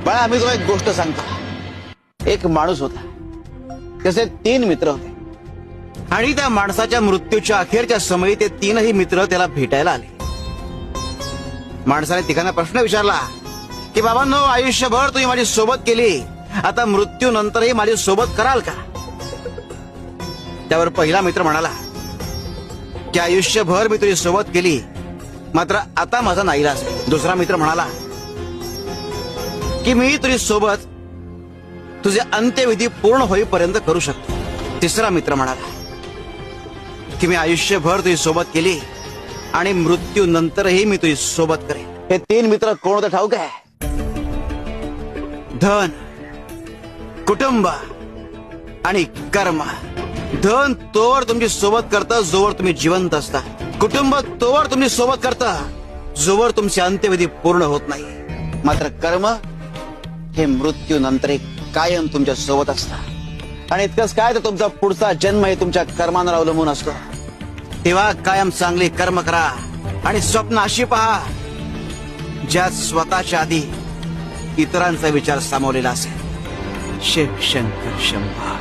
बाळा, आम्ही तुला एक गोष्ट सांगतो. एक माणूस होता, त्याचे 3 मित्र होते आणि त्या माणसाच्या मृत्यूच्या अखेरच्या समयी ते 3ही मित्र त्याला भेटायला आले. माणसाने तिघांना प्रश्न विचारला की बाबांनो, आयुष्यभर तुम्ही माझी सोबत केली, आता मृत्यूनंतरही माझी सोबत कराल का? त्यावर पहिला मित्र म्हणाला की आयुष्यभर मी तुझी सोबत केली, मात्र आता माझा नाईलाज आहे. दुसरा मित्र म्हणाला की मी तुझी सोबत तुझे अंत्यविधी पूर्ण होईपर्यंत करू शकतो. तिसरा मित्र म्हणाला की मी आयुष्यभर तुझी सोबत केली आणि मृत्यूनंतरही मी तुझी सोबत करेन. हे 3 मित्र कोण होते ठाऊक आहे? धन, कुटुंब आणि कर्म. धन तोवर तुमची सोबत करतं जोवर तुम्ही जिवंत असता. कुटुंब तोवर तुमची सोबत करतं जोवर तुमचे अंत्यविधी पूर्ण होत नाही. मात्र कर्म हे मृत्यूनंतर कायम तुमच्या सोबत असतात. आणि इतकंच काय, तर तुमचा पुढचा जन्म हे तुमच्या कर्मांवर अवलंबून असतो. तेव्हा कायम चांगली कर्म करा आणि स्वप्न अशी पहा ज्यात स्वतःच्या आधी इतरांचा विचार सामावलेला असेल. शिव शंकर शंभा.